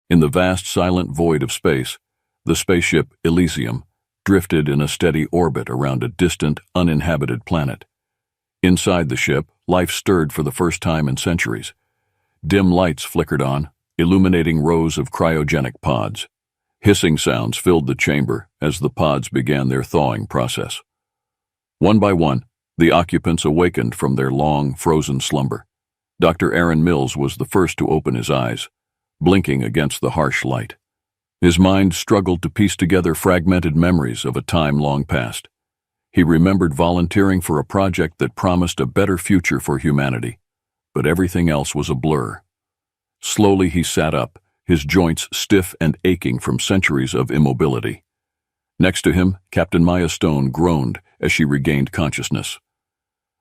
In the vast silent void of space, the spaceship Elysium drifted in a steady orbit around a distant, uninhabited planet. Inside the ship, life stirred for the first time in centuries. Dim lights flickered on, illuminating rows of cryogenic pods. Hissing sounds filled the chamber as the pods began their thawing process. One by one, the occupants awakened from their long, frozen slumber. Dr. Aaron Mills was the first to open his eyes, blinking against the harsh light. His mind struggled to piece together fragmented memories of a time long past. He remembered volunteering for a project that promised a better future for humanity, but everything else was a blur. Slowly he sat up, his joints stiff and aching from centuries of immobility. Next to him, Captain Maya Stone groaned as she regained consciousness.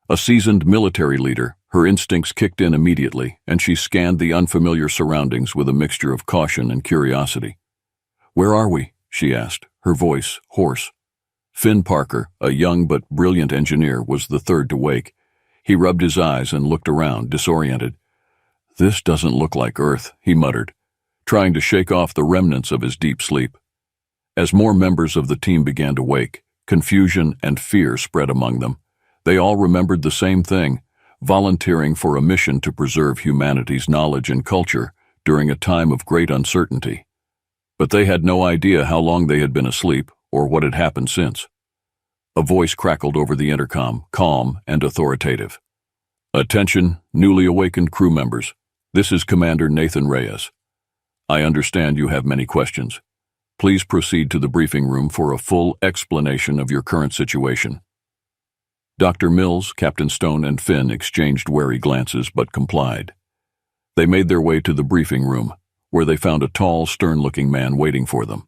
A seasoned military leader, her instincts kicked in immediately, and she scanned the unfamiliar surroundings with a mixture of caution and curiosity. "Where are we?" she asked, her voice hoarse. Finn Parker, a young but brilliant engineer, was the third to wake. He rubbed his eyes and looked around, disoriented. "This doesn't look like Earth," he muttered, trying to shake off the remnants of his deep sleep. As more members of the team began to wake, confusion and fear spread among them. They all remembered the same thing, volunteering for a mission to preserve humanity's knowledge and culture during a time of great uncertainty. But they had no idea how long they had been asleep or what had happened since. A voice crackled over the intercom, calm and authoritative. "Attention, newly awakened crew members. This is Commander Nathan Reyes. I understand you have many questions. Please proceed to the briefing room for a full explanation of your current situation." Dr. Mills, Captain Stone, and Finn exchanged wary glances but complied. They made their way to the briefing room, where they found a tall, stern-looking man waiting for them.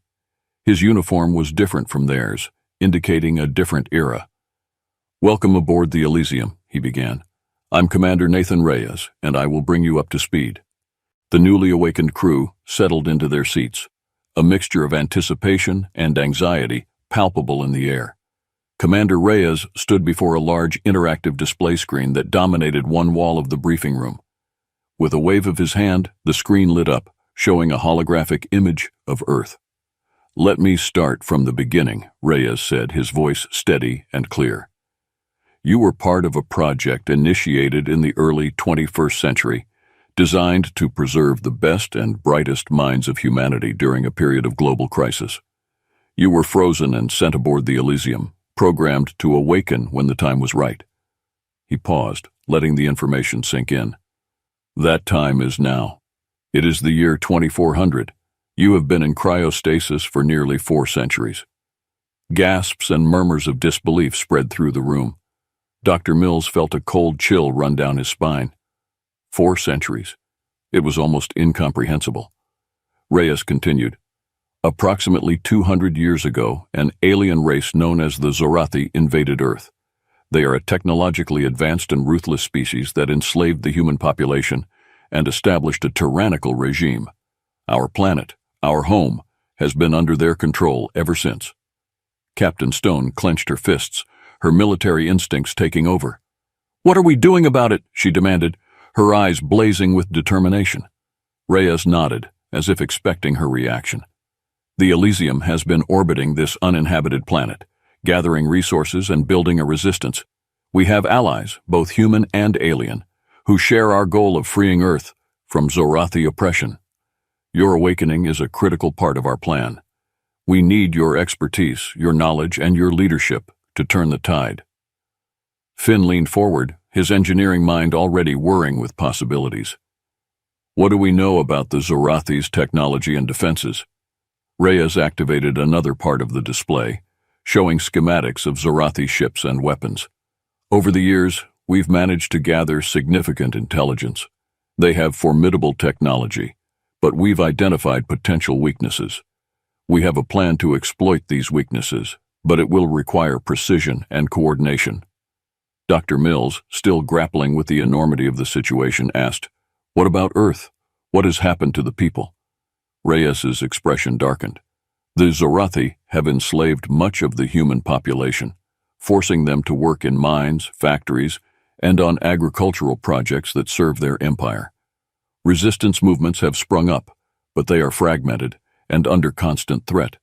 His uniform was different from theirs, indicating a different era. "Welcome aboard the Elysium," he began. "I'm Commander Nathan Reyes, and I will bring you up to speed." The newly awakened crew settled into their seats, a mixture of anticipation and anxiety palpable in the air. Commander Reyes stood before a large interactive display screen that dominated one wall of the briefing room. With a wave of his hand, the screen lit up, showing a holographic image of Earth. "Let me start from the beginning," Reyes said, his voice steady and clear. "You were part of a project initiated in the early 21st century, designed to preserve the best and brightest minds of humanity during a period of global crisis. You were frozen and sent aboard the Elysium, programmed to awaken when the time was right." He paused, letting the information sink in. "That time is now. It is the year 2400. You have been in cryostasis for nearly 4 centuries. Gasps and murmurs of disbelief spread through the room. Dr. Mills felt a cold chill run down his spine. 4 centuries. It was almost incomprehensible. Reyes continued. "Approximately 200 years ago, an alien race known as the Zorathi invaded Earth. They are a technologically advanced and ruthless species that enslaved the human population and established a tyrannical regime. Our planet, our home, has been under their control ever since." Captain Stone clenched her fists, her military instincts taking over. "What are we doing about it?" she demanded, her eyes blazing with determination. Reyes nodded, as if expecting her reaction. "The Elysium has been orbiting this uninhabited planet, gathering resources and building a resistance. We have allies, both human and alien, who share our goal of freeing Earth from Zorathi oppression. Your awakening is a critical part of our plan. We need your expertise, your knowledge, and your leadership to turn the tide." Finn leaned forward, his engineering mind already whirring with possibilities. "What do we know about the Zorathi's technology and defenses?" Reyes activated another part of the display, showing schematics of Zorathi ships and weapons. "Over the years, we've managed to gather significant intelligence. They have formidable technology, but we've identified potential weaknesses. We have a plan to exploit these weaknesses, but it will require precision and coordination." Dr. Mills, still grappling with the enormity of the situation, asked, "What about Earth? What has happened to the people?" Reyes's expression darkened. "The Zorathi have enslaved much of the human population, forcing them to work in mines, factories, and on agricultural projects that serve their empire. Resistance movements have sprung up, but they are fragmented and under constant threat.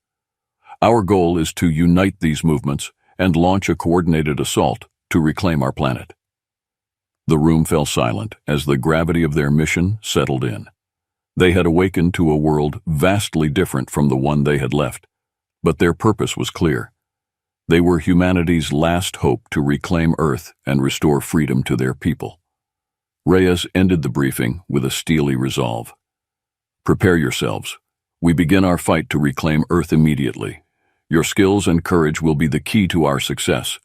Our goal is to unite these movements and launch a coordinated assault to reclaim our planet." The room fell silent as the gravity of their mission settled in. They had awakened to a world vastly different from the one they had left, but their purpose was clear. They were humanity's last hope to reclaim Earth and restore freedom to their people. Reyes ended the briefing with a steely resolve. "Prepare yourselves. We begin our fight to reclaim Earth immediately. Your skills and courage will be the key to our success.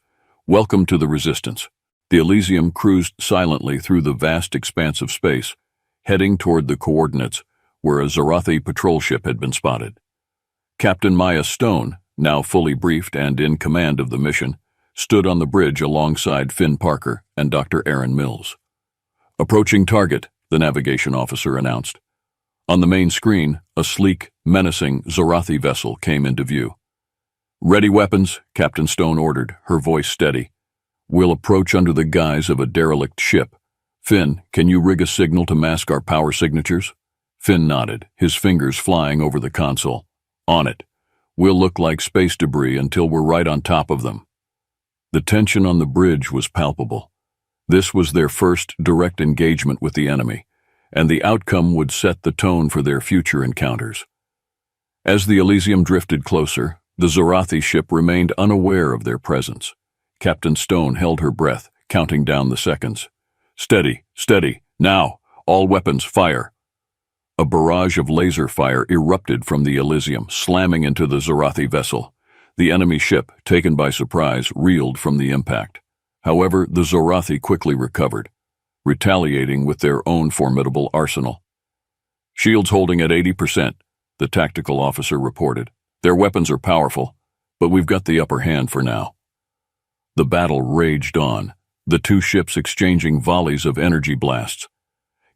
Welcome to the Resistance." The Elysium cruised silently through the vast expanse of space, heading toward the coordinates where a Zorathi patrol ship had been spotted. Captain Maya Stone, now fully briefed and in command of the mission, stood on the bridge alongside Finn Parker and Dr. Aaron Mills. "Approaching target," the navigation officer announced. On the main screen, a sleek, menacing Zorathi vessel came into view. "Ready weapons," Captain Stone ordered, her voice steady. "We'll approach under the guise of a derelict ship. Finn, can you rig a signal to mask our power signatures?" Finn nodded, his fingers flying over the console. "On it. We'll look like space debris until we're right on top of them." The tension on the bridge was palpable. This was their first direct engagement with the enemy, and the outcome would set the tone for their future encounters. As the Elysium drifted closer, the Zorathi ship remained unaware of their presence. Captain Stone held her breath, counting down the seconds. "Steady, steady, now, all weapons, fire." A barrage of laser fire erupted from the Elysium, slamming into the Zorathi vessel. The enemy ship, taken by surprise, reeled from the impact. However, the Zorathi quickly recovered, retaliating with their own formidable arsenal. "Shields holding at 80%, the tactical officer reported. "Their weapons are powerful, but we've got the upper hand for now." The battle raged on, the two ships exchanging volleys of energy blasts.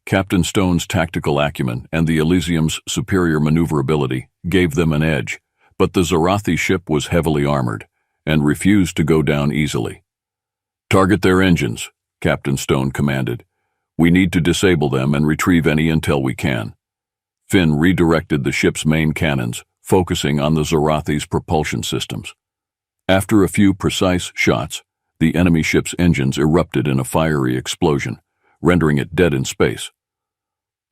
Captain Stone's tactical acumen and the Elysium's superior maneuverability gave them an edge, but the Zorathi ship was heavily armored and refused to go down easily. "Target their engines," Captain Stone commanded. "We need to disable them and retrieve any intel we can." Finn redirected the ship's main cannons, focusing on the Zorathi's propulsion systems. After a few precise shots, the enemy ship's engines erupted in a fiery explosion, rendering it dead in space.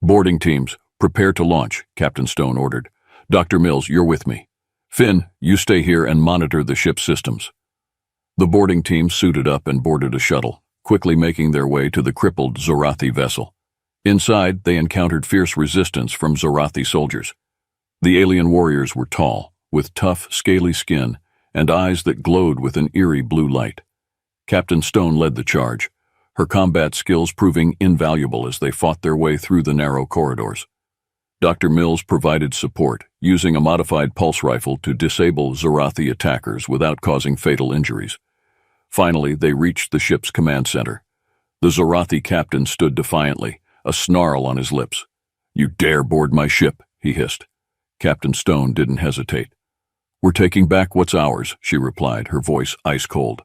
"Boarding teams, prepare to launch," Captain Stone ordered. "Dr. Mills, you're with me. Finn, you stay here and monitor the ship's systems." The boarding team suited up and boarded a shuttle, quickly making their way to the crippled Zorathi vessel. Inside, they encountered fierce resistance from Zorathi soldiers. The alien warriors were tall, with tough, scaly skin and eyes that glowed with an eerie blue light. Captain Stone led the charge, her combat skills proving invaluable as they fought their way through the narrow corridors. Dr. Mills provided support, using a modified pulse rifle to disable Zorathi attackers without causing fatal injuries. Finally, they reached the ship's command center. The Zorathi captain stood defiantly, a snarl on his lips. "You dare board my ship," he hissed. Captain Stone didn't hesitate. "We're taking back what's ours," she replied, her voice ice-cold.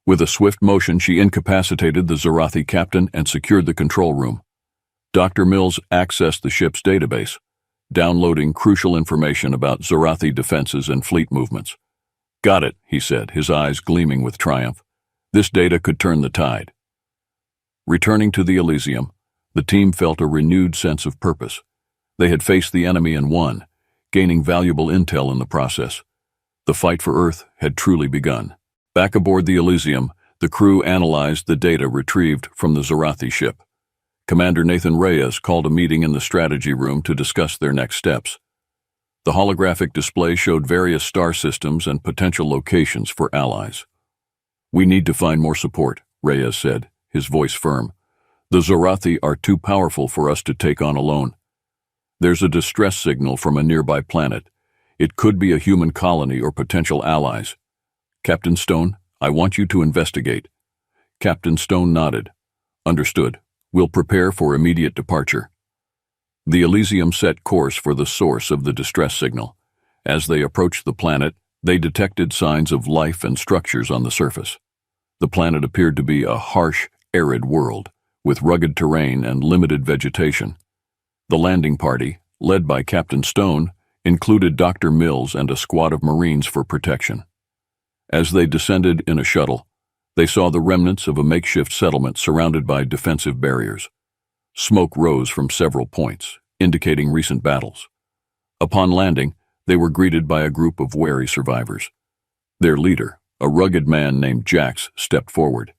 With a swift motion, she incapacitated the Zorathi captain and secured the control room. Dr. Mills accessed the ship's database, downloading crucial information about Zorathi defenses and fleet movements. "Got it," he said, his eyes gleaming with triumph. This data could turn the tide. Returning to the Elysium, the team felt a renewed sense of purpose. They had faced the enemy and won, gaining valuable intel in the process. The fight for Earth had truly begun. Back aboard the Elysium, the crew analyzed the data retrieved from the Zorathi ship. Commander Nathan Reyes called a meeting in the strategy room to discuss their next steps. The holographic display showed various star systems and potential locations for allies. "We need to find more support," Reyes said, his voice firm. "The Zorathi are too powerful for us to take on alone. There's a distress signal from a nearby planet. It could be a human colony or potential allies. Captain Stone, I want you to investigate." Captain Stone nodded. "Understood. We'll prepare for immediate departure." The Elysium set course for the source of the distress signal. As they approached the planet, they detected signs of life and structures on the surface. The planet appeared to be a harsh, arid world, with rugged terrain and limited vegetation. The landing party, led by Captain Stone, included Dr. Mills and a squad of Marines for protection. As they descended in a shuttle, they saw the remnants of a makeshift settlement surrounded by defensive barriers. Smoke rose from several points, indicating recent battles. Upon landing, they were greeted by a group of wary survivors. Their leader, a rugged man named Jax, stepped forward.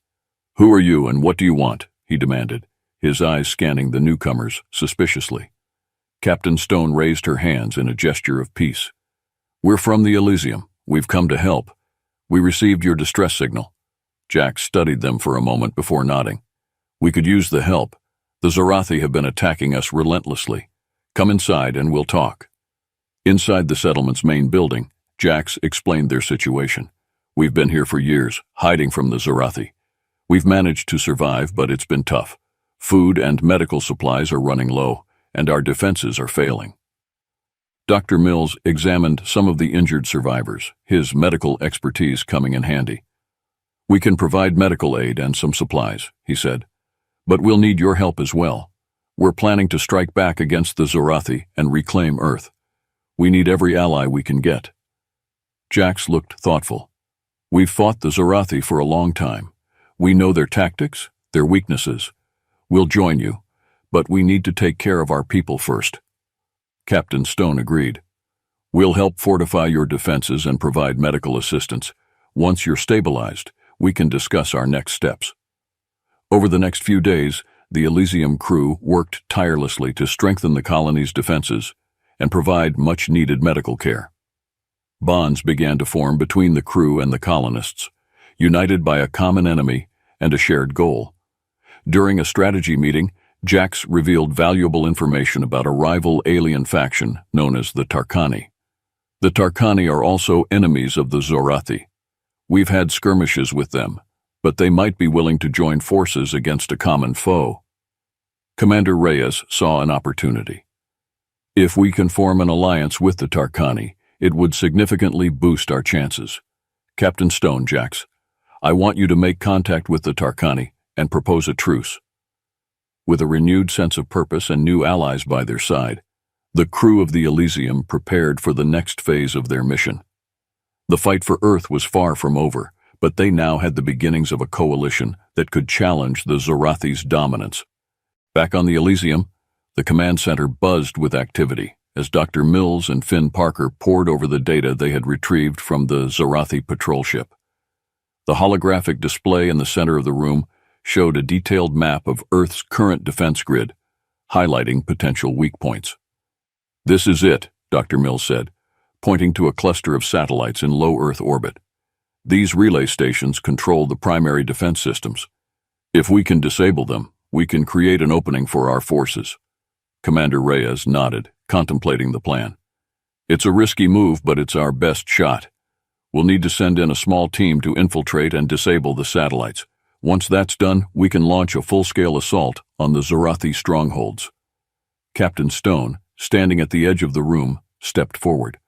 "Who are you and what do you want?" he demanded, his eyes scanning the newcomers suspiciously. Captain Stone raised her hands in a gesture of peace. "We're from the Elysium. We've come to help. We received your distress signal." Jax studied them for a moment before nodding. "We could use the help. The Zorathi have been attacking us relentlessly. Come inside and we'll talk." Inside the settlement's main building, Jax explained their situation. "We've been here for years, hiding from the Zorathi. We've managed to survive, but it's been tough. Food and medical supplies are running low, and our defenses are failing." Dr. Mills examined some of the injured survivors, his medical expertise coming in handy. "We can provide medical aid and some supplies," he said, "but we'll need your help as well. We're planning to strike back against the Zorathi and reclaim Earth. We need every ally we can get." Jax looked thoughtful. "We've fought the Zorathi for a long time. We know their tactics, their weaknesses. We'll join you, but we need to take care of our people first." Captain Stone agreed. "We'll help fortify your defenses and provide medical assistance. Once you're stabilized, we can discuss our next steps." Over the next few days, the Elysium crew worked tirelessly to strengthen the colony's defenses and provide much-needed medical care. Bonds began to form between the crew and the colonists, united by a common enemy and a shared goal. During a strategy meeting, Jax revealed valuable information about a rival alien faction known as the Tarkani. The Tarkani are also enemies of the Zorathi. "We've had skirmishes with them, but they might be willing to join forces against a common foe." Commander Reyes saw an opportunity. "If we can form an alliance with the Tarkani, it would significantly boost our chances. Captain Stone, Jax, I want you to make contact with the Tarkani and propose a truce." With a renewed sense of purpose and new allies by their side, the crew of the Elysium prepared for the next phase of their mission. The fight for Earth was far from over, but they now had the beginnings of a coalition that could challenge the Zorathi's dominance. Back on the Elysium, the command center buzzed with activity as Dr. Mills and Finn Parker pored over the data they had retrieved from the Zorathi patrol ship. The holographic display in the center of the room showed a detailed map of Earth's current defense grid, highlighting potential weak points. "This is it," Dr. Mills said, pointing to a cluster of satellites in low Earth orbit. "These relay stations control the primary defense systems. If we can disable them, we can create an opening for our forces." Commander Reyes nodded, contemplating the plan. "It's a risky move, but it's our best shot. We'll need to send in a small team to infiltrate and disable the satellites. Once that's done, we can launch a full-scale assault on the Zorathi strongholds." Captain Stone, standing at the edge of the room, stepped forward.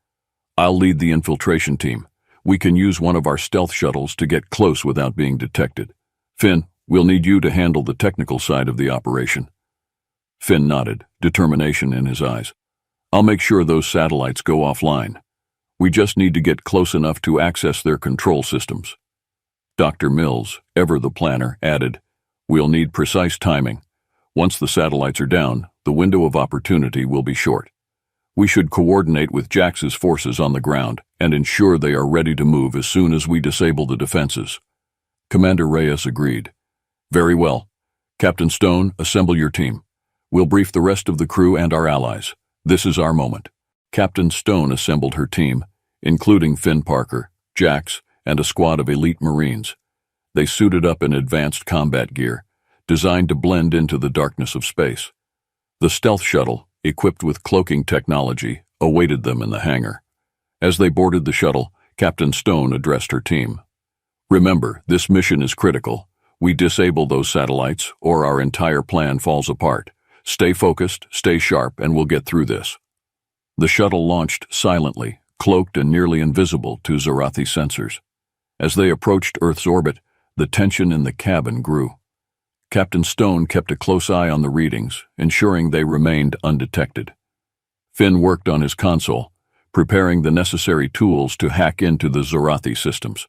"I'll lead the infiltration team. We can use one of our stealth shuttles to get close without being detected. Finn, we'll need you to handle the technical side of the operation." Finn nodded, determination in his eyes. "I'll make sure those satellites go offline. We just need to get close enough to access their control systems." Dr. Mills, ever the planner, added, "We'll need precise timing. Once the satellites are down, the window of opportunity will be short. We should coordinate with Jax's forces on the ground and ensure they are ready to move as soon as we disable the defenses." Commander Reyes agreed. "Very well. Captain Stone, assemble your team. We'll brief the rest of the crew and our allies. This is our moment." Captain Stone assembled her team, including Finn Parker, Jax, and a squad of elite Marines. They suited up in advanced combat gear, designed to blend into the darkness of space. The stealth shuttle, equipped with cloaking technology, awaited them in the hangar. As they boarded the shuttle, Captain Stone addressed her team. "Remember, this mission is critical. We disable those satellites, or our entire plan falls apart. Stay focused, stay sharp, and we'll get through this." The shuttle launched silently, cloaked and nearly invisible to Zorathi sensors. As they approached Earth's orbit, the tension in the cabin grew. Captain Stone kept a close eye on the readings, ensuring they remained undetected. Finn worked on his console, preparing the necessary tools to hack into the Zorathi systems.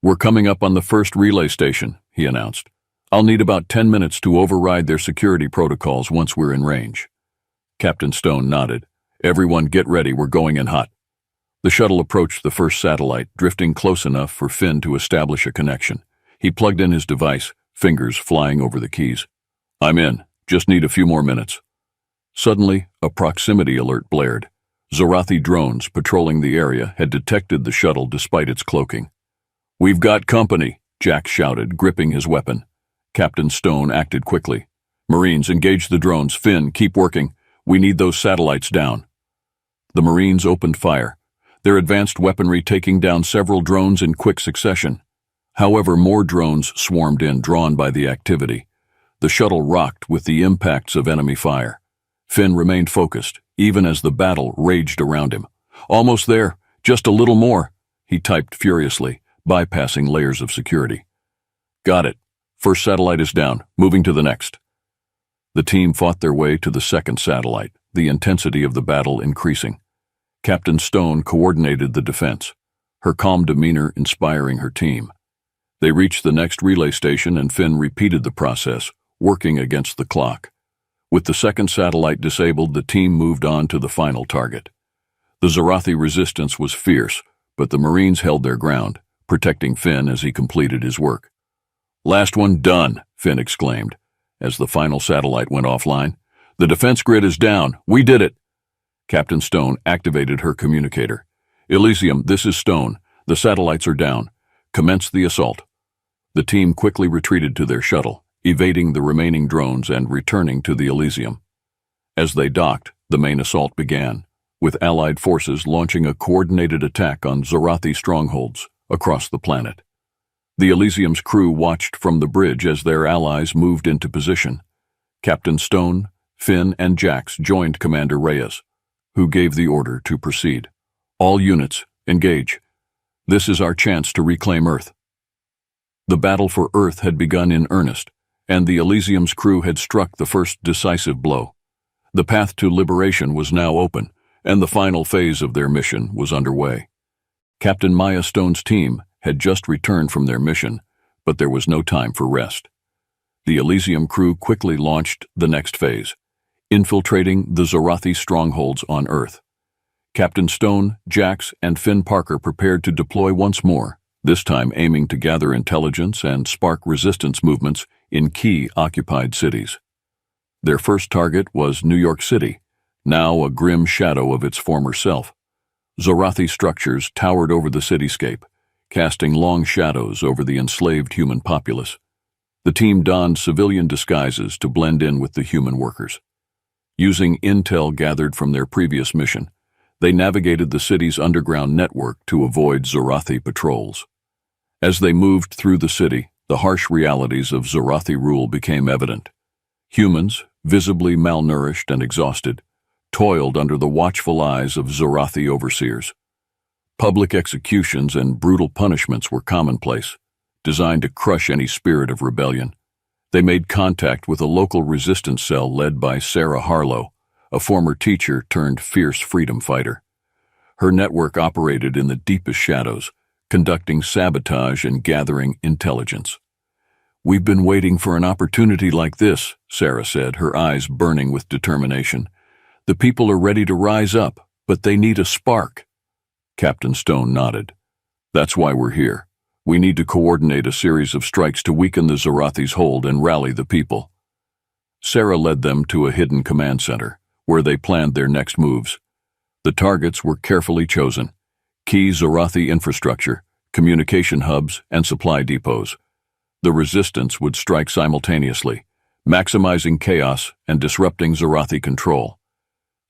"We're coming up on the first relay station," he announced. "I'll need about 10 minutes to override their security protocols once we're in range." Captain Stone nodded. "Everyone get ready, we're going in hot." The shuttle approached the first satellite, drifting close enough for Finn to establish a connection. He plugged in his device, fingers flying over the keys. "I'm in. Just need a few more minutes." Suddenly, a proximity alert blared. Zorathi drones patrolling the area had detected the shuttle despite its cloaking. "We've got company," Jack shouted, gripping his weapon. Captain Stone acted quickly. "Marines, engage the drones. Finn, keep working. We need those satellites down." The Marines opened fire, their advanced weaponry taking down several drones in quick succession. However, more drones swarmed in, drawn by the activity. The shuttle rocked with the impacts of enemy fire. Finn remained focused, even as the battle raged around him. "Almost there. Just a little more," he typed furiously, bypassing layers of security. "Got it. First satellite is down. Moving to the next." The team fought their way to the second satellite, the intensity of the battle increasing. Captain Stone coordinated the defense, her calm demeanor inspiring her team. They reached the next relay station and Finn repeated the process, working against the clock. With the second satellite disabled, the team moved on to the final target. The Zorathi resistance was fierce, but the Marines held their ground, protecting Finn as he completed his work. "Last one done," Finn exclaimed, as the final satellite went offline. "The defense grid is down. We did it." Captain Stone activated her communicator. "Elysium, this is Stone. The satellites are down. Commence the assault." The team quickly retreated to their shuttle, evading the remaining drones and returning to the Elysium. As they docked, the main assault began, with Allied forces launching a coordinated attack on Zorathi strongholds across the planet. The Elysium's crew watched from the bridge as their allies moved into position. Captain Stone, Finn, and Jax joined Commander Reyes, who gave the order to proceed. "All units, engage. This is our chance to reclaim Earth." The battle for Earth had begun in earnest, and the Elysium's crew had struck the first decisive blow. The path to liberation was now open, and the final phase of their mission was underway. Captain Maya Stone's team had just returned from their mission, but there was no time for rest. The Elysium crew quickly launched the next phase, infiltrating the Zorathi strongholds on Earth. Captain Stone, Jax, and Finn Parker prepared to deploy once more, this time aiming to gather intelligence and spark resistance movements in key occupied cities. Their first target was New York City, now a grim shadow of its former self. Zorathi structures towered over the cityscape, casting long shadows over the enslaved human populace. The team donned civilian disguises to blend in with the human workers. Using intel gathered from their previous mission, they navigated the city's underground network to avoid Zorathi patrols. As they moved through the city, the harsh realities of Zorathi rule became evident. Humans, visibly malnourished and exhausted, toiled under the watchful eyes of Zorathi overseers. Public executions and brutal punishments were commonplace, designed to crush any spirit of rebellion. They made contact with a local resistance cell led by Sarah Harlow, a former teacher turned fierce freedom fighter. Her network operated in the deepest shadows, conducting sabotage and gathering intelligence. "We've been waiting for an opportunity like this," Sarah said, her eyes burning with determination. "The people are ready to rise up, but they need a spark." Captain Stone nodded. "That's why we're here. We need to coordinate a series of strikes to weaken the Zorathi's hold and rally the people." Sarah led them to a hidden command center, where they planned their next moves. The targets were carefully chosen: key Zorathi infrastructure, communication hubs, and supply depots. The resistance would strike simultaneously, maximizing chaos and disrupting Zorathi control.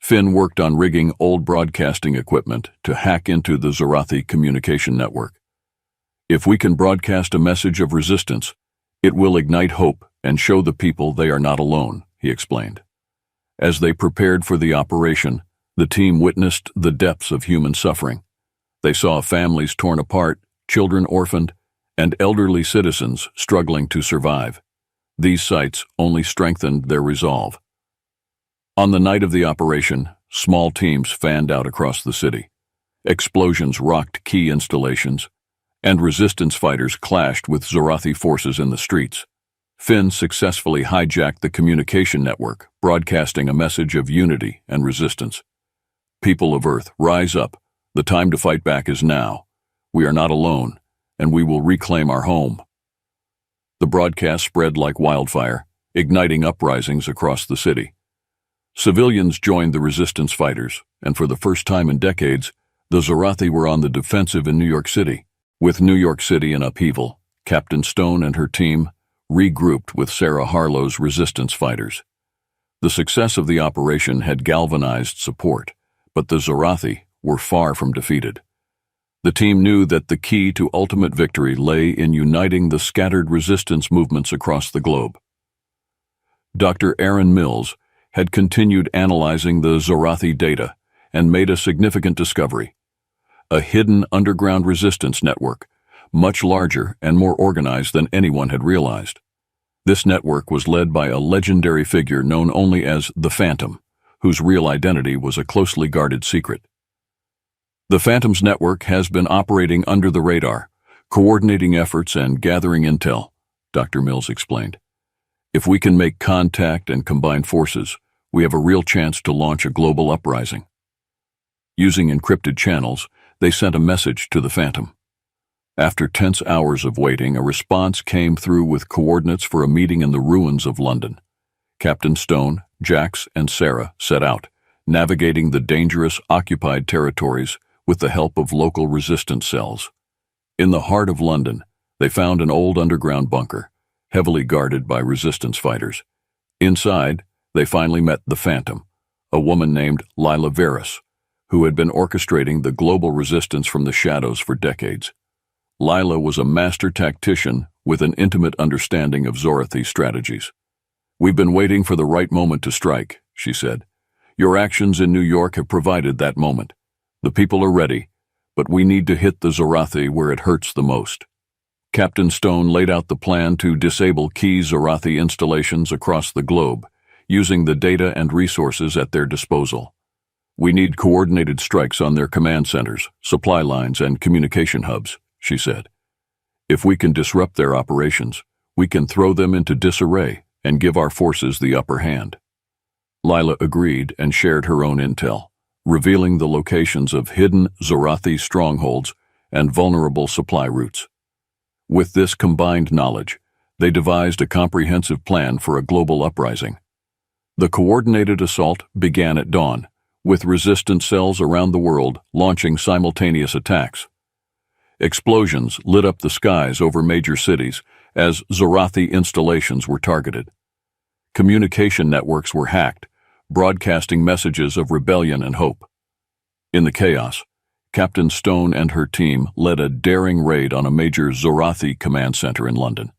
Finn worked on rigging old broadcasting equipment to hack into the Zorathi communication network. "If we can broadcast a message of resistance, it will ignite hope and show the people they are not alone," he explained. As they prepared for the operation, the team witnessed the depths of human suffering. They saw families torn apart, children orphaned, and elderly citizens struggling to survive. These sights only strengthened their resolve. On the night of the operation, small teams fanned out across the city. Explosions rocked key installations, and resistance fighters clashed with Zorathi forces in the streets. Finn successfully hijacked the communication network, broadcasting a message of unity and resistance. People of Earth, rise up. The time to fight back is now. We are not alone, and we will reclaim our home. The broadcast spread like wildfire, igniting uprisings across the city. Civilians joined the resistance fighters, and for the first time in decades, the Zorathi were on the defensive in New York City. With New York City in upheaval, Captain Stone and her team regrouped with Sarah Harlow's resistance fighters. The success of the operation had galvanized support, but the Zorathi were far from defeated. The team knew that the key to ultimate victory lay in uniting the scattered resistance movements across the globe. Dr. Aaron Mills had continued analyzing the Zorathi data and made a significant discovery: a hidden underground resistance network, much larger and more organized than anyone had realized. This network was led by a legendary figure known only as the Phantom, whose real identity was a closely guarded secret. The Phantom's network has been operating under the radar, coordinating efforts and gathering intel, Dr. Mills explained. If we can make contact and combine forces, we have a real chance to launch a global uprising. Using encrypted channels, they sent a message to the Phantom. After tense hours of waiting, a response came through with coordinates for a meeting in the ruins of London. Captain Stone, Jax, and Sarah set out, navigating the dangerous occupied territories with the help of local resistance cells. In the heart of London, they found an old underground bunker, heavily guarded by resistance fighters. Inside, they finally met the Phantom, a woman named Lila Varys, who had been orchestrating the global resistance from the shadows for decades. Lila was a master tactician with an intimate understanding of Zorathi strategies. "We've been waiting for the right moment to strike," she said. "Your actions in New York have provided that moment. The people are ready, but we need to hit the Zorathi where it hurts the most." Captain Stone laid out the plan to disable key Zorathi installations across the globe, using the data and resources at their disposal. "We need coordinated strikes on their command centers, supply lines, and communication hubs," she said. "If we can disrupt their operations, we can throw them into disarray and give our forces the upper hand." Lila agreed and shared her own intel, revealing the locations of hidden Zorathi strongholds and vulnerable supply routes. With this combined knowledge, they devised a comprehensive plan for a global uprising. The coordinated assault began at dawn, with resistance cells around the world launching simultaneous attacks. Explosions lit up the skies over major cities as Zorathi installations were targeted. Communication networks were hacked, broadcasting messages of rebellion and hope. In the chaos, Captain Stone and her team led a daring raid on a major Zorathi command center in London.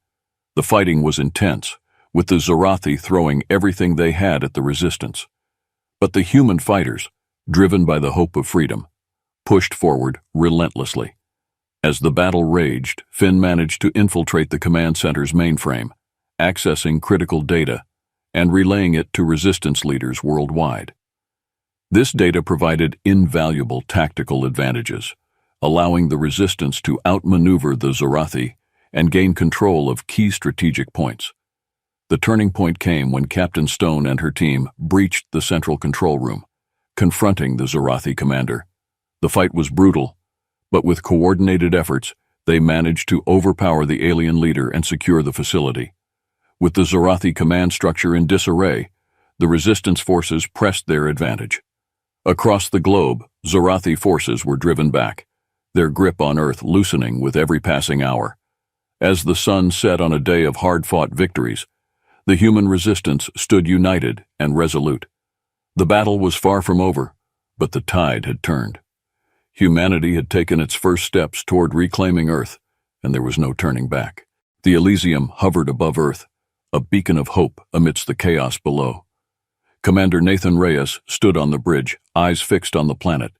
The fighting was intense, with the Zorathi throwing everything they had at the resistance. But the human fighters, driven by the hope of freedom, pushed forward relentlessly. As the battle raged, Finn managed to infiltrate the command center's mainframe, accessing critical data and relaying it to resistance leaders worldwide. This data provided invaluable tactical advantages, allowing the resistance to outmaneuver the Zorathi and gain control of key strategic points. The turning point came when Captain Stone and her team breached the central control room, confronting the Zorathi commander. The fight was brutal, but with coordinated efforts, they managed to overpower the alien leader and secure the facility. With the Zorathi command structure in disarray, the resistance forces pressed their advantage. Across the globe, Zorathi forces were driven back, their grip on Earth loosening with every passing hour. As the sun set on a day of hard-fought victories, the human resistance stood united and resolute. The battle was far from over, but the tide had turned. Humanity had taken its first steps toward reclaiming Earth, and there was no turning back. The Elysium hovered above Earth, a beacon of hope amidst the chaos below. Commander Nathan Reyes stood on the bridge, eyes fixed on the planet.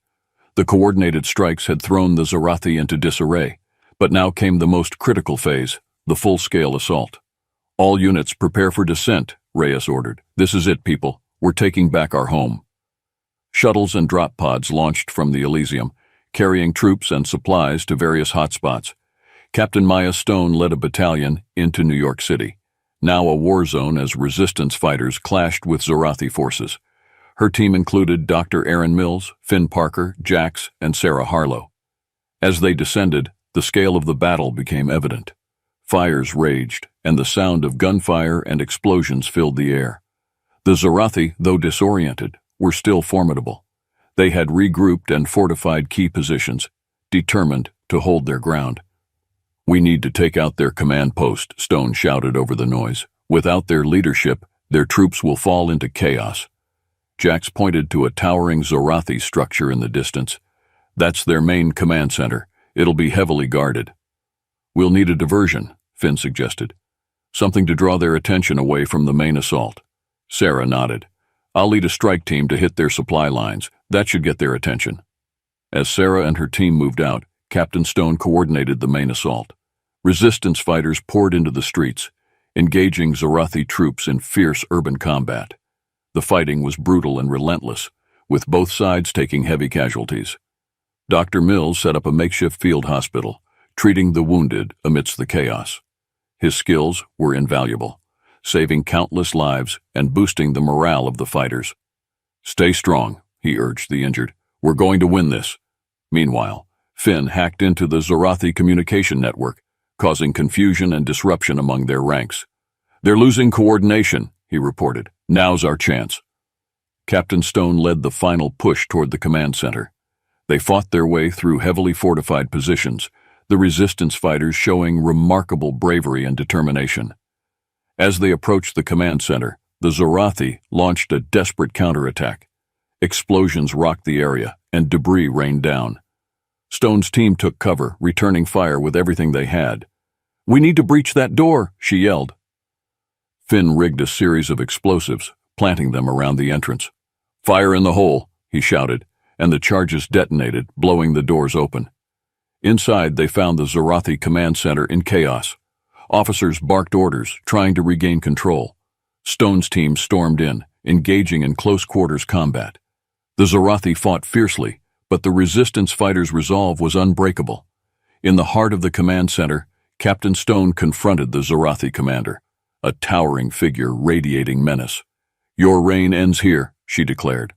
The coordinated strikes had thrown the Zorathi into disarray, but now came the most critical phase, the full-scale assault. "All units prepare for descent," Reyes ordered. "This is it, people. We're taking back our home." Shuttles and drop pods launched from the Elysium, carrying troops and supplies to various hotspots. Captain Maya Stone led a battalion into New York City, now a war zone as resistance fighters clashed with Zorathi forces. Her team included Dr. Aaron Mills, Finn Parker, Jax, and Sarah Harlow. As they descended, the scale of the battle became evident. Fires raged, and the sound of gunfire and explosions filled the air. The Zorathi, though disoriented, were still formidable. They had regrouped and fortified key positions, determined to hold their ground. "We need to take out their command post," Stone shouted over the noise. "Without their leadership, their troops will fall into chaos." Jax pointed to a towering Zorathi structure in the distance. "That's their main command center. It'll be heavily guarded." "We'll need a diversion," Finn suggested. "Something to draw their attention away from the main assault." Sarah nodded. "I'll lead a strike team to hit their supply lines. That should get their attention." As Sarah and her team moved out, Captain Stone coordinated the main assault. Resistance fighters poured into the streets, engaging Zorathi troops in fierce urban combat. The fighting was brutal and relentless, with both sides taking heavy casualties. Dr. Mills set up a makeshift field hospital, treating the wounded amidst the chaos. His skills were invaluable, saving countless lives and boosting the morale of the fighters. "Stay strong," he urged the injured. "We're going to win this." Meanwhile, Finn hacked into the Zorathi communication network, causing confusion and disruption among their ranks. "They're losing coordination," he reported. "Now's our chance." Captain Stone led the final push toward the command center. They fought their way through heavily fortified positions, the resistance fighters showing remarkable bravery and determination. As they approached the command center, the Zorathi launched a desperate counterattack. Explosions rocked the area, and debris rained down. Stone's team took cover, returning fire with everything they had. "We need to breach that door," she yelled. Finn rigged a series of explosives, planting them around the entrance. "Fire in the hole," he shouted, and the charges detonated, blowing the doors open. Inside, they found the Zorathi command center in chaos. Officers barked orders, trying to regain control. Stone's team stormed in, engaging in close-quarters combat. The Zorathi fought fiercely, but the resistance fighters' resolve was unbreakable. In the heart of the command center, Captain Stone confronted the Zorathi commander, a towering figure radiating menace. "Your reign ends here," she declared.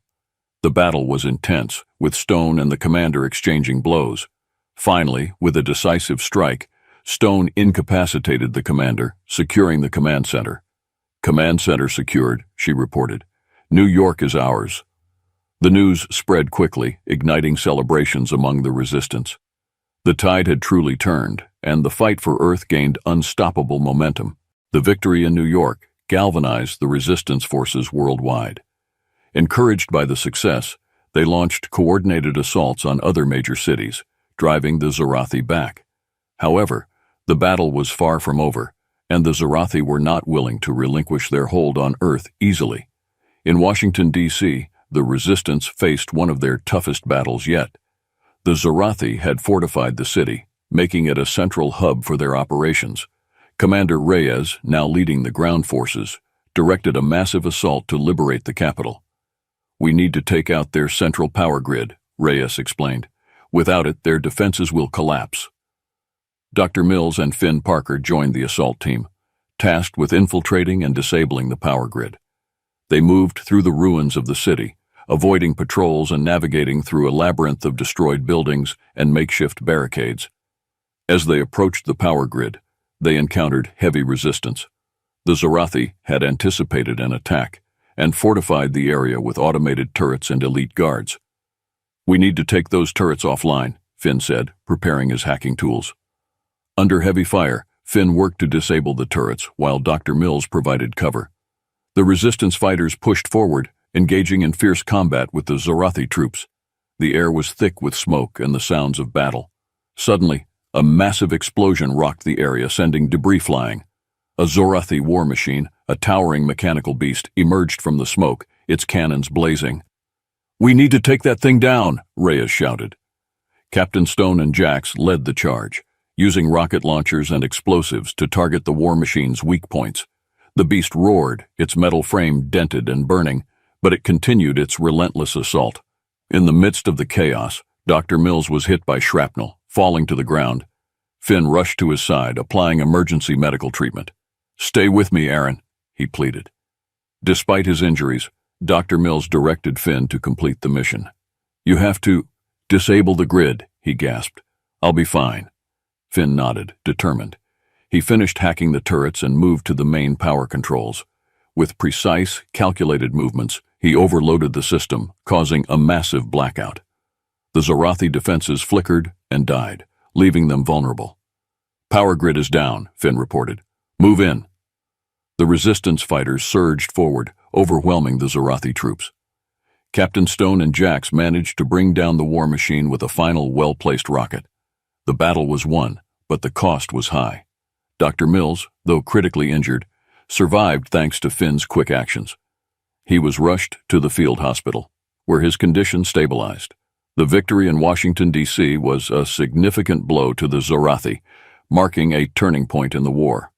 The battle was intense, with Stone and the commander exchanging blows. Finally, with a decisive strike, Stone incapacitated the commander, securing the command center. "Command center secured," she reported. "New York is ours." The news spread quickly, igniting celebrations among the resistance. The tide had truly turned, and the fight for Earth gained unstoppable momentum. The victory in New York galvanized the resistance forces worldwide. Encouraged by the success, they launched coordinated assaults on other major cities, driving the Zorathi back. However, the battle was far from over, and the Zorathi were not willing to relinquish their hold on Earth easily. In Washington, D.C., the resistance faced one of their toughest battles yet. The Zorathi had fortified the city, making it a central hub for their operations. Commander Reyes, now leading the ground forces, directed a massive assault to liberate the capital. "We need to take out their central power grid," Reyes explained. "Without it, their defenses will collapse." Dr. Mills and Finn Parker joined the assault team, tasked with infiltrating and disabling the power grid. They moved through the ruins of the city, avoiding patrols and navigating through a labyrinth of destroyed buildings and makeshift barricades. As they approached the power grid, they encountered heavy resistance. The Zorathi had anticipated an attack and fortified the area with automated turrets and elite guards. "We need to take those turrets offline," Finn said, preparing his hacking tools. Under heavy fire, Finn worked to disable the turrets while Dr. Mills provided cover. The resistance fighters pushed forward, engaging in fierce combat with the Zorathi troops. The air was thick with smoke and the sounds of battle. Suddenly, a massive explosion rocked the area, sending debris flying. A Zorathi war machine, a towering mechanical beast, emerged from the smoke, its cannons blazing. "We need to take that thing down," Reyes shouted. Captain Stone and Jax led the charge, using rocket launchers and explosives to target the war machine's weak points. The beast roared, its metal frame dented and burning, but it continued its relentless assault. In the midst of the chaos, Dr. Mills was hit by shrapnel, falling to the ground. Finn rushed to his side, applying emergency medical treatment. "Stay with me, Aaron," he pleaded. Despite his injuries, Dr. Mills directed Finn to complete the mission. "You have to disable the grid," he gasped. "I'll be fine." Finn nodded, determined. He finished hacking the turrets and moved to the main power controls. With precise, calculated movements, he overloaded the system, causing a massive blackout. The Zorathi defenses flickered and died, leaving them vulnerable. "Power grid is down," Finn reported. "Move in." The resistance fighters surged forward, overwhelming the Zorathi troops. Captain Stone and Jax managed to bring down the war machine with a final well-placed rocket. The battle was won, but the cost was high. Dr. Mills, though critically injured, survived thanks to Finn's quick actions. He was rushed to the field hospital, where his condition stabilized. The victory in Washington, D.C. was a significant blow to the Zorathi, marking a turning point in the war.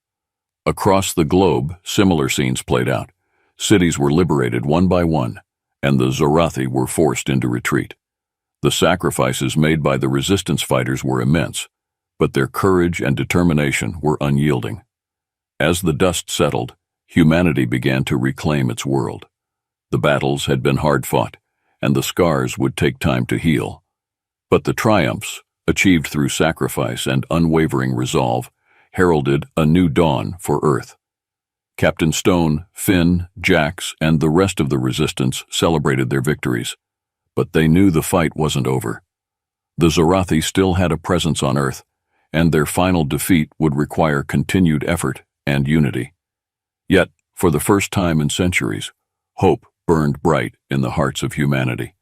Across the globe, similar scenes played out. Cities were liberated one by one, and the Zorathi were forced into retreat. The sacrifices made by the resistance fighters were immense, but their courage and determination were unyielding. As the dust settled, humanity began to reclaim its world. The battles had been hard fought, and the scars would take time to heal. But the triumphs, achieved through sacrifice and unwavering resolve, heralded a new dawn for Earth. Captain Stone, Finn, Jax, and the rest of the resistance celebrated their victories, but they knew the fight wasn't over. The Zorathi still had a presence on Earth, and their final defeat would require continued effort and unity. Yet, for the first time in centuries, hope burned bright in the hearts of humanity.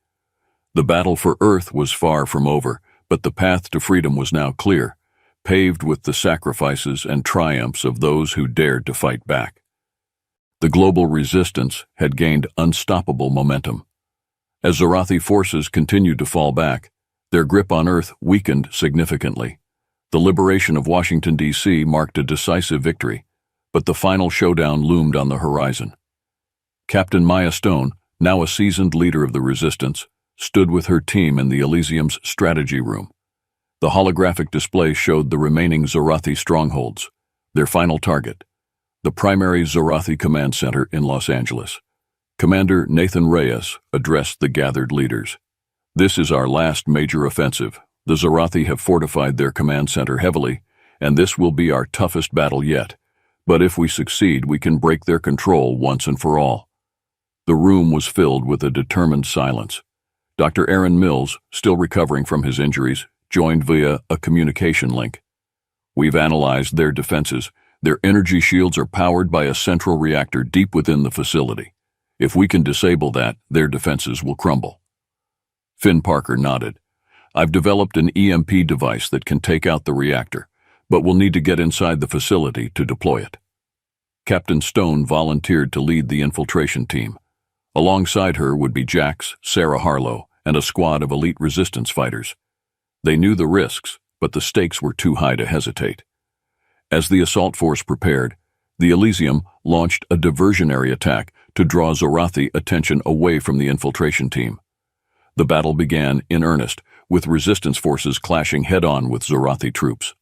The battle for Earth was far from over, but the path to freedom was now clear, paved with the sacrifices and triumphs of those who dared to fight back. The global resistance had gained unstoppable momentum. As Zorathi forces continued to fall back, their grip on Earth weakened significantly. The liberation of Washington, D.C. marked a decisive victory, but the final showdown loomed on the horizon. Captain Maya Stone, now a seasoned leader of the resistance, stood with her team in the Elysium's strategy room. The holographic display showed the remaining Zorathi strongholds, their final target, the primary Zorathi command center in Los Angeles. Commander Nathan Reyes addressed the gathered leaders. "This is our last major offensive. The Zorathi have fortified their command center heavily, and this will be our toughest battle yet. But if we succeed, we can break their control once and for all." The room was filled with a determined silence. Dr. Aaron Mills, still recovering from his injuries, joined via a communication link. "We've analyzed their defenses. Their energy shields are powered by a central reactor deep within the facility. If we can disable that, their defenses will crumble." Finn Parker nodded. "I've developed an EMP device that can take out the reactor, but we'll need to get inside the facility to deploy it." Captain Stone volunteered to lead the infiltration team. Alongside her would be Jax, Sarah Harlow, and a squad of elite resistance fighters. They knew the risks, but the stakes were too high to hesitate. As the assault force prepared, the Elysium launched a diversionary attack to draw Zorathi attention away from the infiltration team. The battle began in earnest, with resistance forces clashing head-on with Zorathi troops.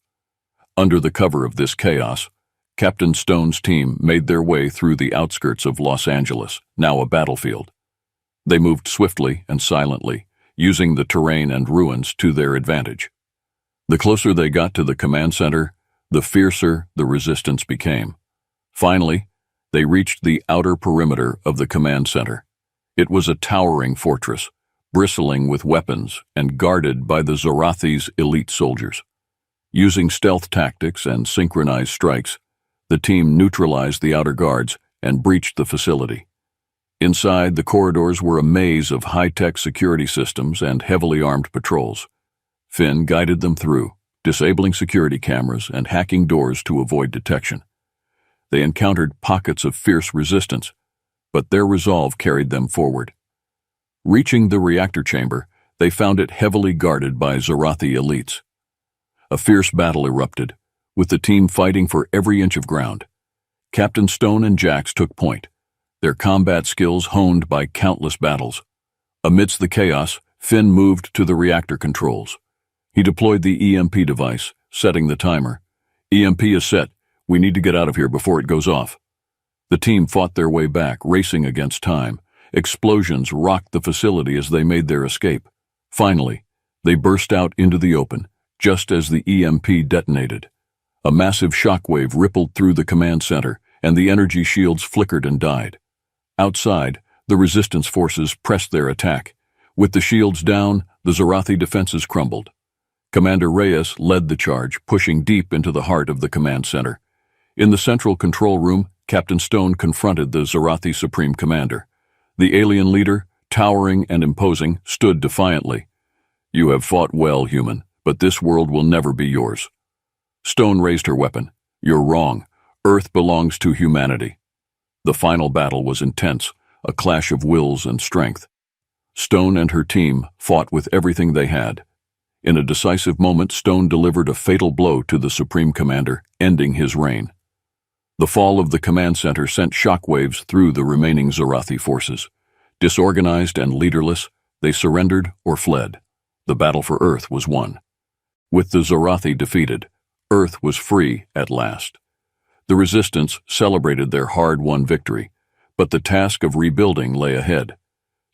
Under the cover of this chaos, Captain Stone's team made their way through the outskirts of Los Angeles, now a battlefield. They moved swiftly and silently, using the terrain and ruins to their advantage. The closer they got to the command center, the fiercer the resistance became. Finally, they reached the outer perimeter of the command center. It was a towering fortress, bristling with weapons and guarded by the Zorathi's elite soldiers. Using stealth tactics and synchronized strikes, the team neutralized the outer guards and breached the facility. Inside, the corridors were a maze of high-tech security systems and heavily armed patrols. Finn guided them through, disabling security cameras and hacking doors to avoid detection. They encountered pockets of fierce resistance, but their resolve carried them forward. Reaching the reactor chamber, they found it heavily guarded by Zorathi elites. A fierce battle erupted, with the team fighting for every inch of ground. Captain Stone and Jax took point, their combat skills honed by countless battles. Amidst the chaos, Finn moved to the reactor controls. He deployed the EMP device, setting the timer. EMP is set. We need to get out of here before it goes off. The team fought their way back, racing against time. Explosions rocked the facility as they made their escape. Finally, they burst out into the open, just as the EMP detonated. A massive shockwave rippled through the command center, and the energy shields flickered and died. Outside, the resistance forces pressed their attack. With the shields down, the Zorathi defenses crumbled. Commander Reyes led the charge, pushing deep into the heart of the command center. In the central control room, Captain Stone confronted the Zorathi Supreme Commander. The alien leader, towering and imposing, stood defiantly. "You have fought well, human, but this world will never be yours." Stone raised her weapon. "You're wrong. Earth belongs to humanity." The final battle was intense, a clash of wills and strength. Stone and her team fought with everything they had. In a decisive moment, Stone delivered a fatal blow to the Supreme Commander, ending his reign. The fall of the command center sent shockwaves through the remaining Zorathi forces. Disorganized and leaderless, they surrendered or fled. The battle for Earth was won. With the Zorathi defeated, Earth was free at last. The Resistance celebrated their hard-won victory, but the task of rebuilding lay ahead.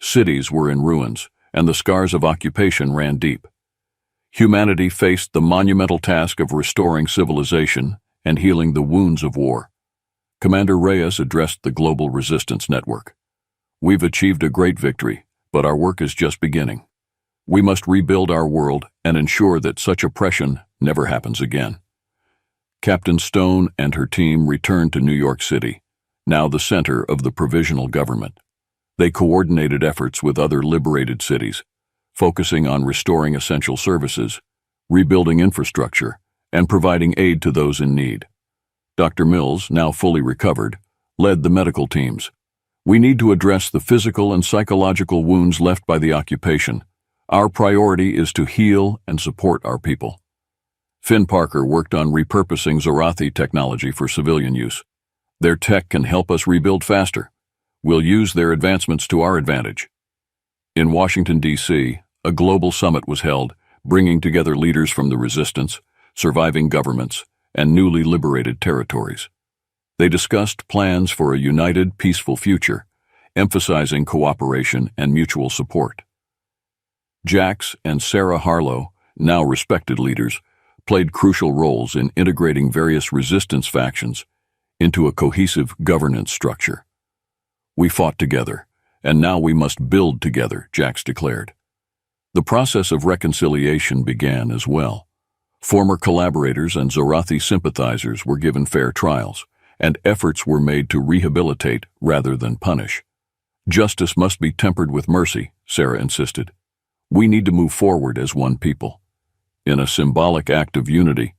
Cities were in ruins, and the scars of occupation ran deep. Humanity faced the monumental task of restoring civilization and healing the wounds of war. Commander Reyes addressed the Global Resistance Network. "We've achieved a great victory, but our work is just beginning. We must rebuild our world and ensure that such oppression never happens again." Captain Stone and her team returned to New York City, now the center of the provisional government. They coordinated efforts with other liberated cities, focusing on restoring essential services, rebuilding infrastructure, and providing aid to those in need. Dr. Mills, now fully recovered, led the medical teams. "We need to address the physical and psychological wounds left by the occupation. Our priority is to heal and support our people." Finn Parker worked on repurposing Zorathi technology for civilian use. "Their tech can help us rebuild faster. We'll use their advancements to our advantage." In Washington, D.C., a global summit was held, bringing together leaders from the Resistance, surviving governments, and newly liberated territories. They discussed plans for a united, peaceful future, emphasizing cooperation and mutual support. Jax and Sarah Harlow, now respected leaders, played crucial roles in integrating various resistance factions into a cohesive governance structure. "We fought together, and now we must build together," Jax declared. The process of reconciliation began as well. Former collaborators and Zorathi sympathizers were given fair trials, and efforts were made to rehabilitate rather than punish. "Justice must be tempered with mercy," Sarah insisted. "We need to move forward as one people." In a symbolic act of unity,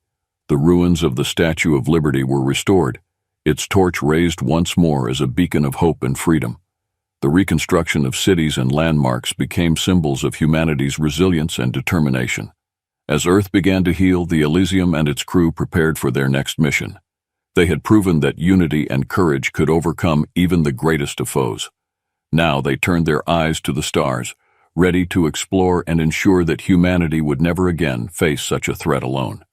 the ruins of the Statue of Liberty were restored, its torch raised once more as a beacon of hope and freedom. The reconstruction of cities and landmarks became symbols of humanity's resilience and determination. As Earth began to heal, the Elysium and its crew prepared for their next mission. They had proven that unity and courage could overcome even the greatest of foes. Now they turned their eyes to the stars, ready to explore and ensure that humanity would never again face such a threat alone.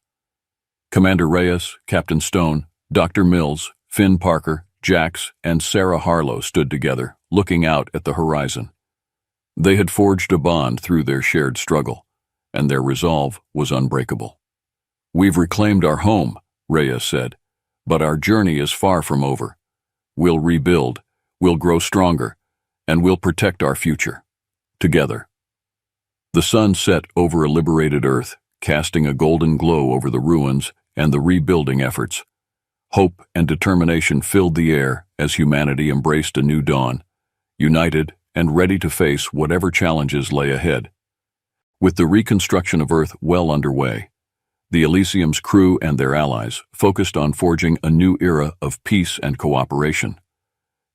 Commander Reyes, Captain Stone, Dr. Mills, Finn Parker, Jax, and Sarah Harlow stood together, looking out at the horizon. They had forged a bond through their shared struggle, and their resolve was unbreakable. "We've reclaimed our home," Reyes said, "but our journey is far from over. We'll rebuild, we'll grow stronger, and we'll protect our future. Together." The sun set over a liberated Earth, casting a golden glow over the ruins and the rebuilding efforts. Hope and determination filled the air as humanity embraced a new dawn, united and ready to face whatever challenges lay ahead. With the reconstruction of Earth well underway, the Elysium's crew and their allies focused on forging a new era of peace and cooperation.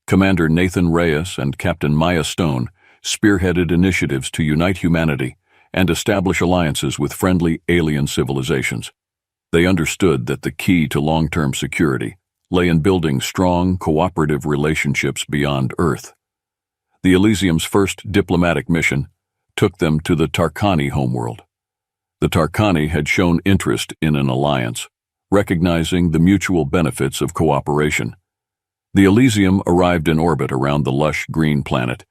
Commander Nathan Reyes and Captain Maya Stone spearheaded initiatives to unite humanity and establish alliances with friendly alien civilizations. They understood that the key to long-term security lay in building strong, cooperative relationships beyond Earth. The Elysium's first diplomatic mission, took them to the Tarkani homeworld. The Tarkani had shown interest in an alliance, recognizing the mutual benefits of cooperation. The Elysium arrived in orbit around the lush green planet,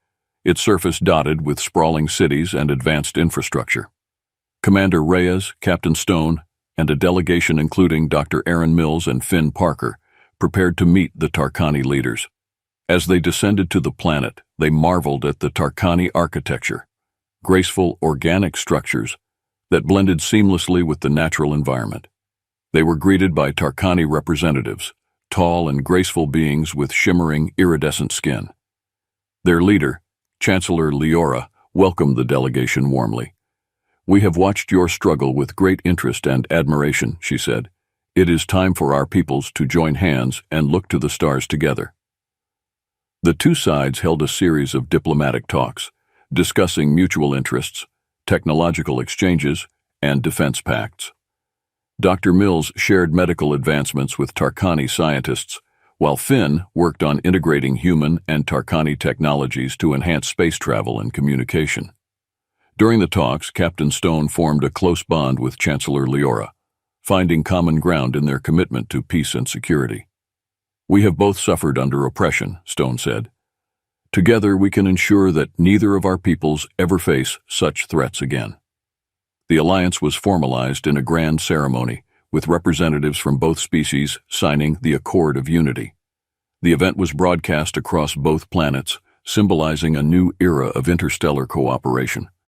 its surface dotted with sprawling cities and advanced infrastructure. Commander Reyes, Captain Stone, and a delegation including Dr. Aaron Mills and Finn Parker prepared to meet the Tarkani leaders. As they descended to the planet, they marveled at the Tarkani architecture, graceful organic structures that blended seamlessly with the natural environment. They were greeted by Tarkani representatives, tall and graceful beings with shimmering, iridescent skin. Their leader, Chancellor Leora, welcomed the delegation warmly. "We have watched your struggle with great interest and admiration," she said. "It is time for our peoples to join hands and look to the stars together." The two sides held a series of diplomatic talks, discussing mutual interests, technological exchanges, and defense pacts. Dr. Mills shared medical advancements with Tarkani scientists, while Finn worked on integrating human and Tarkani technologies to enhance space travel and communication. During the talks, Captain Stone formed a close bond with Chancellor Leora, finding common ground in their commitment to peace and security. "We have both suffered under oppression," Stone said. "Together we can ensure that neither of our peoples ever face such threats again." The alliance was formalized in a grand ceremony, with representatives from both species signing the Accord of Unity. The event was broadcast across both planets, symbolizing a new era of interstellar cooperation.